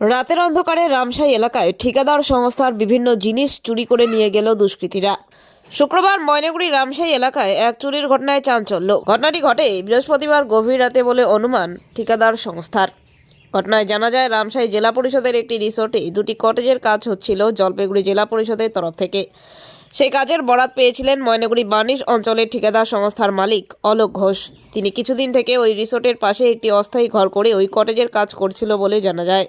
রাতের অন্ধকারে রামশাই এলাকায় ঠিকাদার সংস্থার বিভিন্ন জিনিস চুরি করে নিয়ে গেল দুষ্কৃতীরা। শুক্রবার ময়নাগুড়ি রামশাই এলাকায় এক চুরির ঘটনায় চাঞ্চল্য। ঘটনাটি ঘটে বৃহস্পতিবার গভীর রাতে বলে অনুমান ঠিকাদার সংস্থার। ঘটনায় জানা যায়, রামশাই জেলা পরিষদের একটি রিসোর্টে দুটি কটেজের কাজ হচ্ছিল জলপাইগুড়ি জেলা পরিষদের তরফ থেকে। সেই কাজের বরাত পেয়েছিলেন ময়নাগুড়ি বার্নিশ অঞ্চলের ঠিকাদার সংস্থার মালিক অলোক ঘোষ। তিনি কিছুদিন থেকে ওই রিসোর্টের পাশে একটি অস্থায়ী ঘর করে ওই কটেজের কাজ করছিল বলে জানা যায়।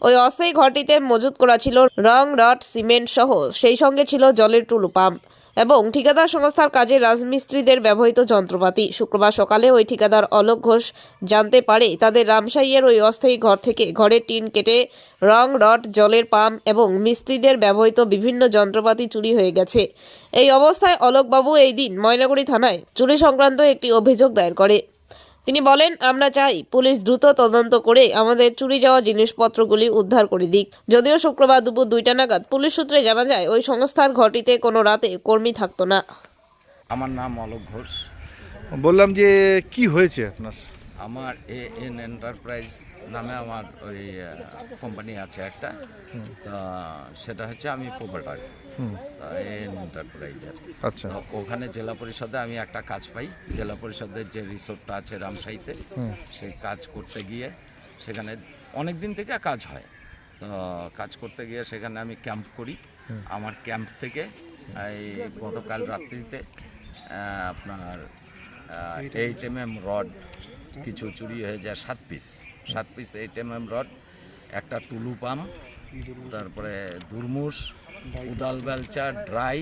ওই অস্থায়ী ঘরটিতে মজুত করা ছিল রং, রড, সিমেন্ট সহ সেই সঙ্গে ছিল জলের টুলু পাম্প এবং ঠিকাদার সংস্থার কাজে রাজমিস্ত্রিদের ব্যবহৃত যন্ত্রপাতি। শুক্রবার সকালে ওই ঠিকাদার অলোক ঘোষ জানতে পারে তাদের রামশাইয়ের ওই অস্থায়ী ঘর থেকে ঘরের টিন কেটে রং, রড, জলের পাম্প এবং মিস্ত্রিদের ব্যবহৃত বিভিন্ন যন্ত্রপাতি চুরি হয়ে গেছে। এই অবস্থায় অলোকবাবু এই দিন ময়নাগুড়ি থানায় চুরি সংক্রান্ত একটি অভিযোগ দায়ের করে। তিনি বলেন, আমরা চাই পুলিশ দ্রুত তদন্ত করে আমাদের চুরি যাওয়া জিনিসপত্রগুলি উদ্ধার করে দিক। যদিও শুক্রবার দুপুর 2টা নাগাদ পুলিশ সূত্রে জানা যায় ওই সংস্থার ঘরটিতে কোনো রাতে কর্মী থাকতো না। আমার নাম অলোক ঘোষ। বললাম যে কি হয়েছে আপনার? আমার এএন এন্টারপ্রাইজ নামে আমার ওই কোম্পানি আছে একটা, তা সেটা হচ্ছে আমি প্রোপাইটার এএন এন্টারপ্রাইজের। আচ্ছা, তো ওখানে জেলা পরিষদে আমি একটা কাজ পাই। জেলা পরিষদের যে রিসোর্টটা আছে রামশাইতে, সেই কাজ করতে গিয়ে সেখানে অনেক দিন থেকে কাজ হয়। তো কাজ করতে গিয়ে সেখানে আমি ক্যাম্প করি। আমার ক্যাম্প থেকে এই গতকাল রাত্রিতে আপনার 8mm রড কিছু চুরি হয়ে যায়, 7 পিস 8mm রড, একটা টুলু পাম্প, তারপরে দুরমুস, উদাল বেলচা, ড্রাই,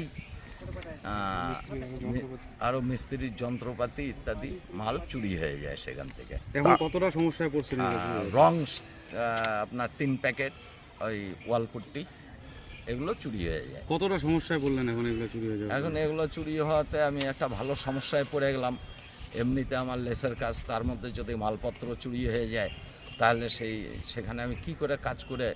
আরও মিস্ত্রির যন্ত্রপাতি ইত্যাদি মাল চুরি হয়ে যায় সেখান থেকে। এখন কতটা সমস্যায় পড়ছেন? রং আপনার 3 প্যাকেট, ওই ওয়ালপুট্টি, এগুলো চুরি হয়ে যায়। কতটা সমস্যায় পড়লেন এখন এগুলো চুরি হয়ে যাবে? এখন এগুলো চুরি হওয়াতে আমি একটা ভালো সমস্যায় পড়ে গেলাম। এমনিতে আমার লেসের কাজ, তার মধ্যে যদি মালপত্র চুরি হয়ে যায় তাহলে সেখানে আমি কি করে কাজ করে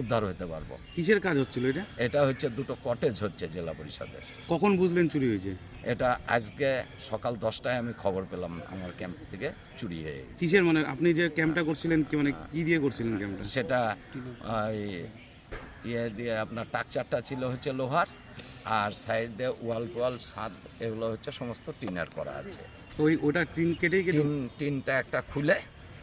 উদ্ধার হতে পারবো? কিসের কাজ হচ্ছিল এটা? এটা হচ্ছে দুটো কটেজ হচ্ছে জেলা পরিষদের। কখন বুঝলেন চুরি হয়েছে? এটা আজকে সকাল 10টায় আমি খবর পেলাম আমার ক্যাম্প থেকে চুরি হয়ে গেছে। কিসের মানে আপনি যে ক্যাম্পটা করছিলেন কি মানে কি দিয়ে করছিলেন ক্যাম্পটা? সেটা ইয়ে দিয়ে আপনার টাকচারটা ছিল হচ্ছে লোহার, আর সাইড দিয়ে ওয়াল ছাদ এগুলো হচ্ছে সমস্ত টিনের করা আছে। তো ওটা টিন কেটেই কেটে টিনটা একটা খুলে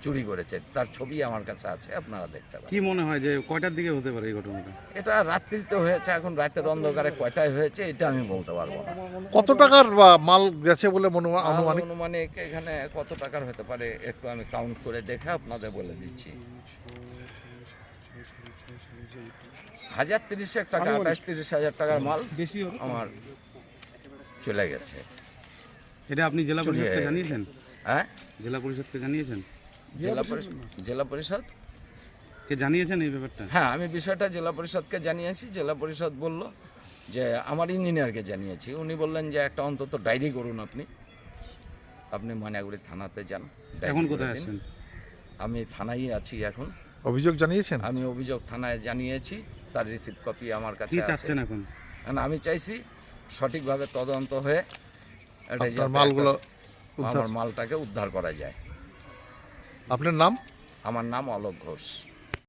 চুরি করেছে, তার ছবি আমার কাছে আছে, আপনারা দেখতে পারেন। কি মনে হয় যে কয়টার দিকে হতে পারে এই ঘটনাটা? এটা রাত্রিতে হয়েছে, এখন রাতের অন্ধকারে কয়টায় হয়েছে এটা আমি বলতে পারবো না। কত টাকার মাল গেছে বলে আনুমানিক? আনুমানিক এখানে কত টাকার হতে পারে একটু আমি কাউন্ট করে দেখে আপনাদের বলে দিচ্ছি। 1,030 টাকা, 28-30 টাকার মাল আমার চলে গেছে। এটা আপনি জেলা চুরি পরিষদকে হয়ে জানিয়েছেন? হ্যাঁ, জেলা পরিষদকে জানিয়েছেন? জেলা পরিষদ কে জানিয়েছেন এই ব্যাপারটা? হ্যাঁ, আমি বিষয়টা জেলা পরিষদকে জানিয়েছি। জেলা পরিষদ বলল যে আমার ইঞ্জিনিয়ারকে জানিয়েছি। উনি বললেন যে একটা অন্তত ডায়েরি করুন, আপনি ময়নাগুড়ি থানাতে যান। এখন কোথায় আছেন? আমি থানায় আছি এখন। অভিযোগ জানিয়েছেন? আমি অভিযোগ থানায় জানিয়েছি, তার রিসিপ্ট কপি আমার কাছে কি আছে। চাচ্ছেন এখন? আমি চাইছি সঠিকভাবে তদন্ত হয়ে এটা আপনার মালগুলো আমার মালটাকে উদ্ধার করা যায়। আপনার নাম? আমার নাম অলোক ঘোষ।